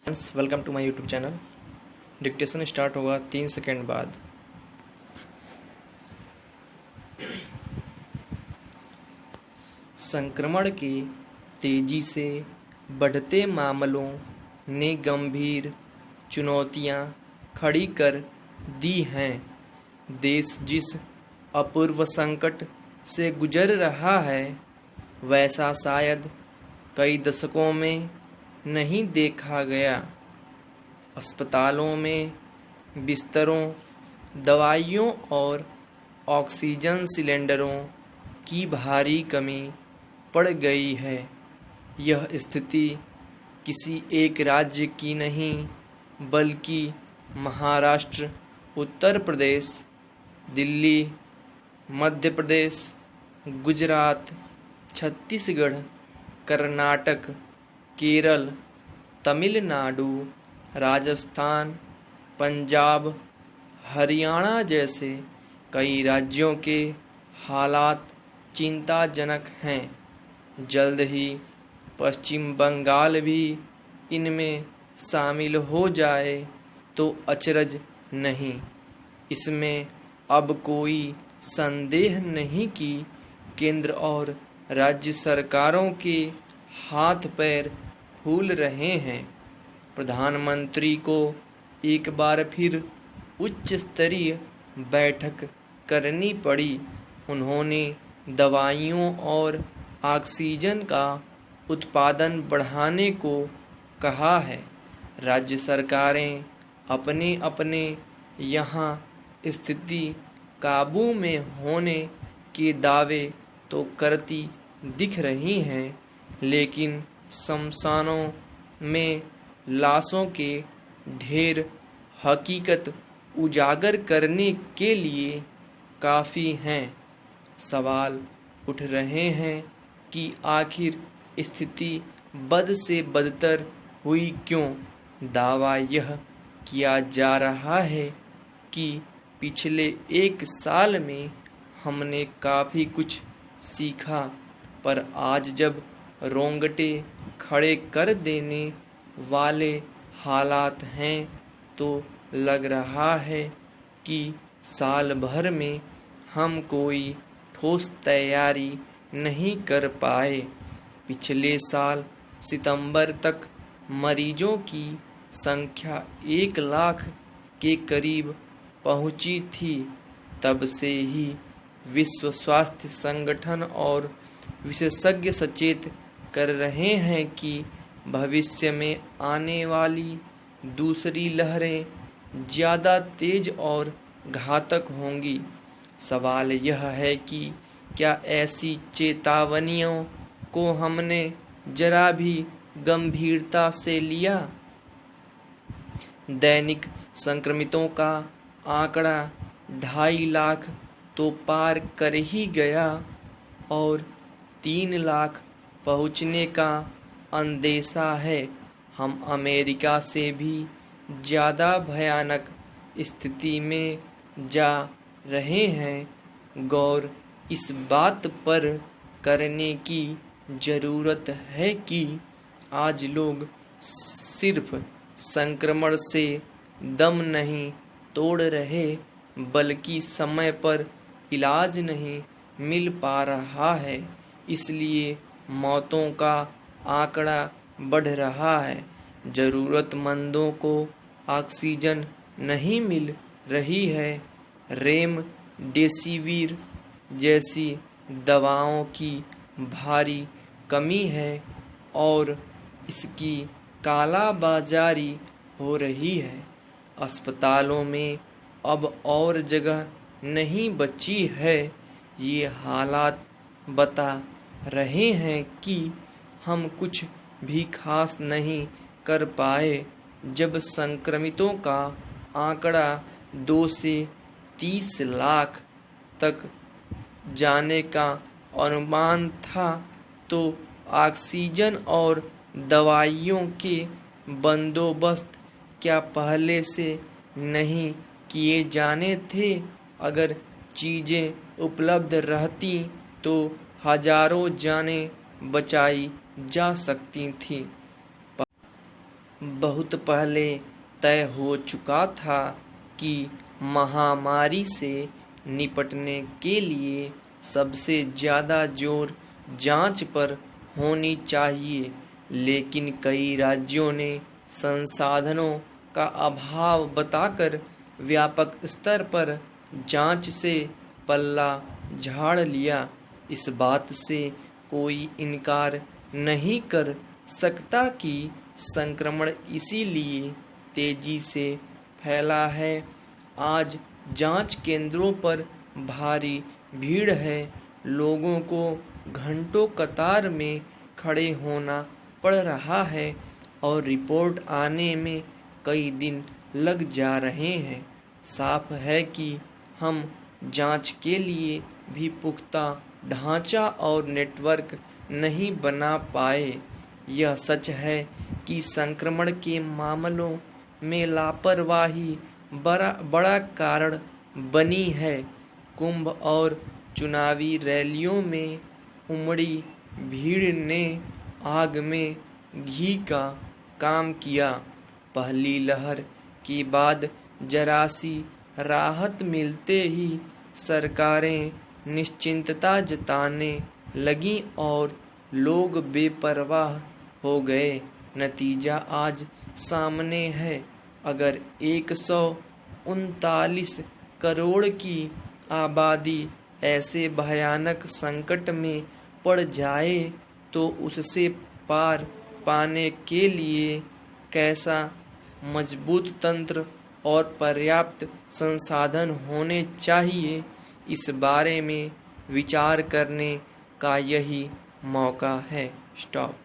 Friends, welcome to my YouTube channel. Dictation start होगा 3 second बाद। संक्रमण के तेजी से बढ़ते मामलों ने गंभीर चुनौतियां खड़ी कर दी हैं। देश जिस अपूर्व संकट से गुजर रहा है वैसा शायद कई दशकों में नहीं देखा गया। अस्पतालों में बिस्तरों, दवाइयों और ऑक्सीजन सिलेंडरों की भारी कमी पड़ गई है। यह स्थिति किसी एक राज्य की नहीं बल्कि महाराष्ट्र, उत्तर प्रदेश, दिल्ली, मध्य प्रदेश, गुजरात, छत्तीसगढ़, कर्नाटक, केरल, तमिलनाडु, राजस्थान, पंजाब, हरियाणा जैसे कई राज्यों के हालात चिंताजनक हैं। जल्द ही पश्चिम बंगाल भी इनमें शामिल हो जाए तो अचरज नहीं। इसमें अब कोई संदेह नहीं कि केंद्र और राज्य सरकारों के हाथ पैर फूल रहे हैं। प्रधानमंत्री को एक बार फिर उच्च स्तरीय बैठक करनी पड़ी। उन्होंने दवाइयों और ऑक्सीजन का उत्पादन बढ़ाने को कहा है। राज्य सरकारें अपने अपने यहाँ स्थिति काबू में होने के दावे तो करती दिख रही हैं, लेकिन शमशानों में लाशों के ढेर हकीकत उजागर करने के लिए काफ़ी हैं। सवाल उठ रहे हैं कि आखिर स्थिति बद से बदतर हुई क्यों। दावा यह किया जा रहा है कि पिछले 1 साल में हमने काफ़ी कुछ सीखा, पर आज जब रोंगटे खड़े कर देने वाले हालात हैं तो लग रहा है कि साल भर में हम कोई ठोस तैयारी नहीं कर पाए। पिछले साल सितंबर तक मरीजों की संख्या 1 लाख के करीब पहुंची थी। तब से ही विश्व स्वास्थ्य संगठन और विशेषज्ञ सचेत कर रहे हैं कि भविष्य में आने वाली दूसरी लहरें ज़्यादा तेज और घातक होंगी। सवाल यह है कि क्या ऐसी चेतावनियों को हमने जरा भी गंभीरता से लिया। दैनिक संक्रमितों का आंकड़ा 2.5 लाख तो पार कर ही गया और 3 लाख पहुंचने का अंदेशा है। हम अमेरिका से भी ज़्यादा भयानक स्थिति में जा रहे हैं। गौर इस बात पर करने की ज़रूरत है कि आज लोग सिर्फ संक्रमण से दम नहीं तोड़ रहे, बल्कि समय पर इलाज नहीं मिल पा रहा है, इसलिए मौतों का आंकड़ा बढ़ रहा है। ज़रूरतमंदों को ऑक्सीजन नहीं मिल रही है। रेमडेसिविर जैसी दवाओं की भारी कमी है और इसकी कालाबाजारी हो रही है। अस्पतालों में अब और जगह नहीं बची है। ये हालात बता रहे हैं कि हम कुछ भी खास नहीं कर पाए। जब संक्रमितों का आंकड़ा 2 से 30 लाख तक जाने का अनुमान था तो ऑक्सीजन और दवाइयों के बंदोबस्त क्या पहले से नहीं किए जाने थे। अगर चीज़ें उपलब्ध रहती तो हजारों जानें बचाई जा सकती थीं। बहुत पहले तय हो चुका था कि महामारी से निपटने के लिए सबसे ज़्यादा जोर जांच पर होनी चाहिए, लेकिन कई राज्यों ने संसाधनों का अभाव बताकर व्यापक स्तर पर जांच से पल्ला झाड़ लिया। इस बात से कोई इनकार नहीं कर सकता कि संक्रमण इसीलिए तेजी से फैला है। आज जांच केंद्रों पर भारी भीड़ है, लोगों को घंटों कतार में खड़े होना पड़ रहा है और रिपोर्ट आने में कई दिन लग जा रहे हैं। साफ है कि हम जांच के लिए भी पुख्ता ढांचा और नेटवर्क नहीं बना पाए। यह सच है कि संक्रमण के मामलों में लापरवाही बड़ा कारण बनी है। कुंभ और चुनावी रैलियों में उमड़ी भीड़ ने आग में घी का काम किया। पहली लहर के बाद जरा सी राहत मिलते ही सरकारें निश्चिंतता जताने लगीं और लोग बेपरवाह हो गए। नतीजा आज सामने है। अगर 139 करोड़ की आबादी ऐसे भयानक संकट में पड़ जाए तो उससे पार पाने के लिए कैसा मजबूत तंत्र और पर्याप्त संसाधन होने चाहिए, इस बारे में विचार करने का यही मौका है। स्टॉप।